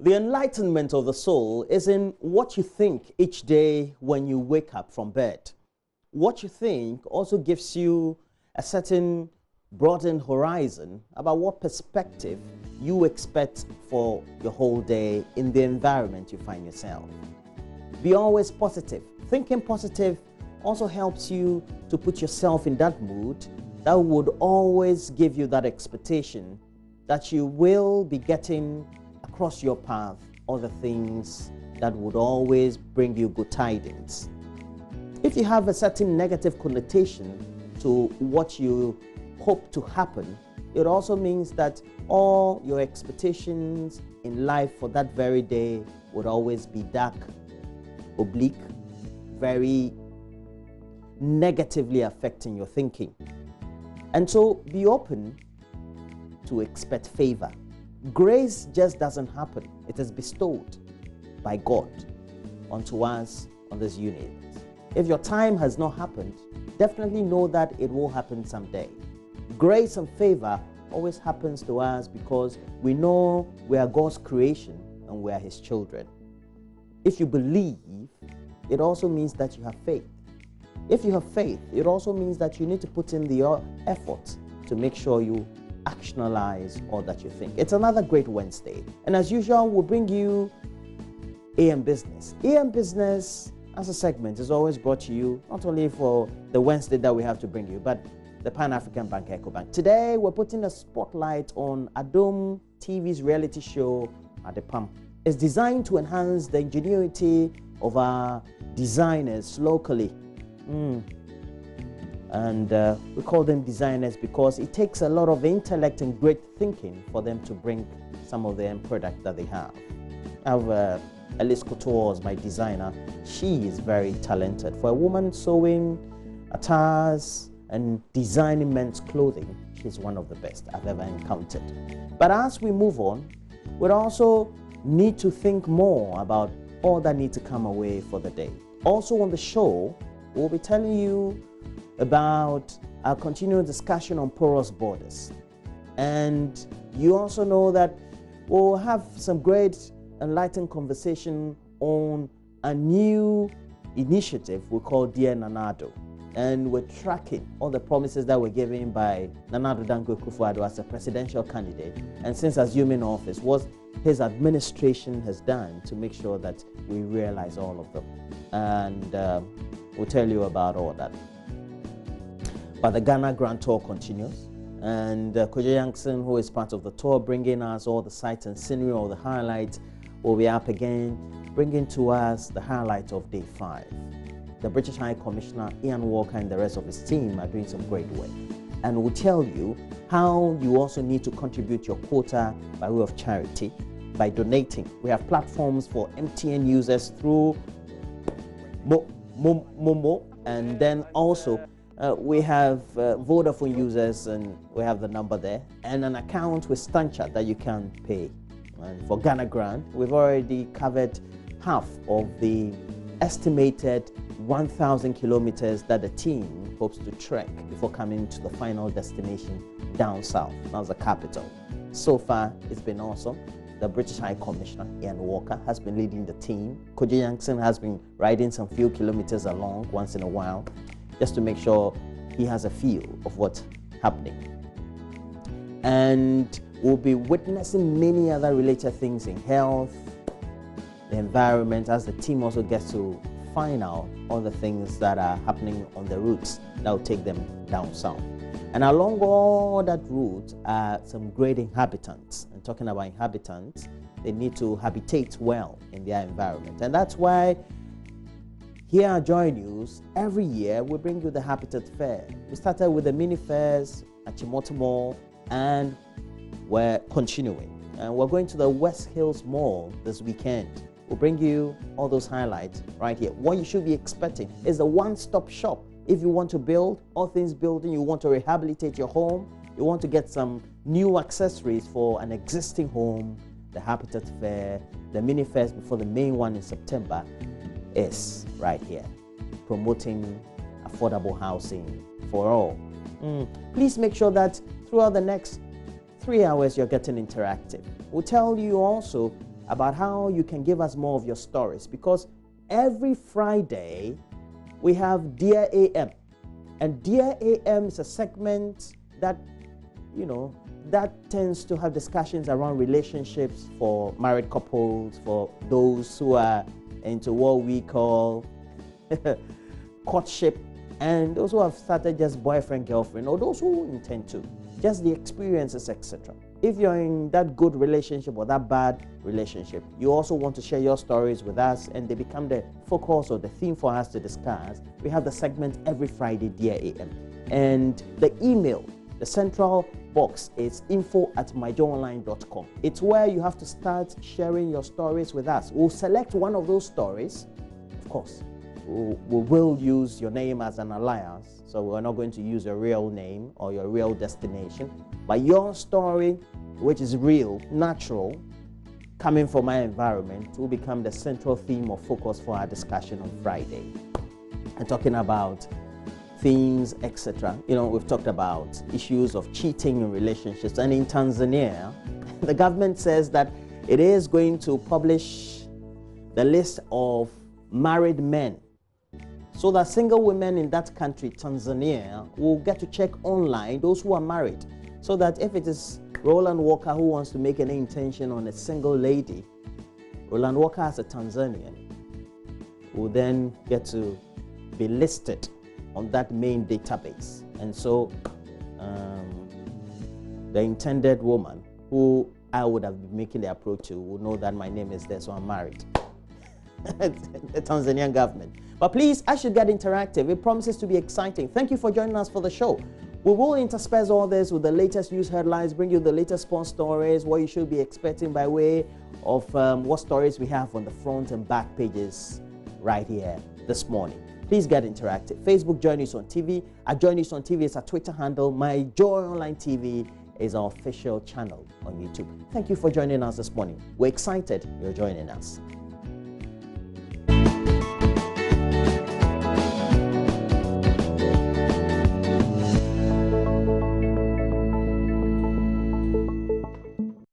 The enlightenment of the soul is in what you think each day when you wake up from bed. What you think also gives you a certain broadened horizon about what perspective you expect for your whole day in the environment you find yourself. Be always positive. Thinking positive also helps you to put yourself in that mood that would always give you that expectation that you will be getting across your path other things that would always bring you good tidings. If you have a certain negative connotation to what you hope to happen, it also means that all your expectations in life for that very day would always be dark, oblique, very negatively affecting your thinking. And so be open to expect favor. Grace just doesn't happen. It is bestowed by God unto us on this unit. If your time has not happened, definitely know that it will happen someday. Grace and favor always happens to us because we know we are God's creation and we are His children. If you believe, it also means that you have faith. If you have faith, it also means that you need to put in the effort to make sure you actionalize all that you think. It's another great Wednesday. And as usual, we'll bring you AM Business. AM Business as a segment is always brought to you not only for the Wednesday that we have to bring you, but the Pan-African Bank EcoBank. Today, we're putting a spotlight on Adom TV's reality show, Adepam. It's designed to enhance the ingenuity of our designers locally. And we call them designers because it takes a lot of intellect and great thinking for them to bring some of the end product that they have. I have Alice Couture as my designer. She is very talented. For a woman sewing attires and designing men's clothing, she's one of the best I've ever encountered. But as we move on, we also need to think more about all that need to come away for the day. Also on the show, we'll be telling you about our continuing discussion on porous borders. And you also know that we'll have some great enlightened conversation on a new initiative we call Dear Nanado. And we're tracking all the promises that were given by Nanado Danko Kufuor as a presidential candidate. And since assuming office, what his administration has done to make sure that we realize all of them. And we'll tell you about all that. But the Ghana Grand Tour continues, and Kojo Yankson, who is part of the tour, bringing us all the sights and scenery, all the highlights, will be up again, bringing to us the highlight of day 5. The British High Commissioner Ian Walker and the rest of his team are doing some great work, and we'll tell you how you also need to contribute your quota by way of charity, by donating. We have platforms for MTN users through Momo, and then also we have Vodafone users, and we have the number there, and an account with Stanchart that you can pay. And for Ghana Grand, we've already covered half of the estimated 1,000 kilometers that the team hopes to trek before coming to the final destination down south. That's the capital. So far, it's been awesome. The British High Commissioner, Ian Walker, has been leading the team. Kojo Yankson has been riding some few kilometers along once in a while, just to make sure he has a feel of what's happening. And we'll be witnessing many other related things in health, the environment, as the team also gets to find out all the things that are happening on the routes that will take them down south. And along all that route are some great inhabitants. And talking about inhabitants, they need to habitate well in their environment. And that's why here at JoyNews, every year we bring you the Habitat Fair. We started with the mini fairs at Chimoto Mall, and we're continuing. And we're going to the West Hills Mall this weekend. We'll bring you all those highlights right here. What you should be expecting is a one-stop shop. If you want to build, all things building, you want to rehabilitate your home, you want to get some new accessories for an existing home, the Habitat Fair, the mini fairs before the main one in September, is right here, promoting affordable housing for all. Please make sure that throughout the next 3 hours you're getting interactive. We'll tell you also about how you can give us more of your stories, because every Friday we have Dear AM, and Dear AM is a segment that, you know, that tends to have discussions around relationships for married couples, for those who are into what we call courtship, and those who have started just boyfriend, girlfriend, or those who intend to, just the experiences, etc. If you're in that good relationship or that bad relationship, you also want to share your stories with us and they become the focus or the theme for us to discuss, we have the segment every Friday, Dear AM. And the email, the central box, is info@myjoyonline.com. It's where you have to start sharing your stories with us. We'll select one of those stories. Of course, we will use your name as an alias, so we're not going to use your real name or your real destination, but your story, which is real, natural, coming from my environment, will become the central theme or focus for our discussion on Friday. And talking about themes, etc. You know, we've talked about issues of cheating in relationships, and in Tanzania, the government says that it is going to publish the list of married men, so that single women in that country, Tanzania, will get to check online those who are married, so that if it is Roland Walker who wants to make an intention on a single lady, Roland Walker as a Tanzanian will then get to be listed on that main database. And so the intended woman who I would have been making the approach to will know that my name is there, so I'm married. The Tanzanian government. But please, I should get interactive. It promises to be exciting. Thank you for joining us for the show. We will intersperse all this with the latest news headlines, bring you the latest sports stories, what you should be expecting by way of what stories we have on the front and back pages right here this morning. Please get interactive. Facebook, JoyNews on TV. At JoyNews on TV is our Twitter handle. My Joy Online TV is our official channel on YouTube. Thank you for joining us this morning. We're excited you're joining us.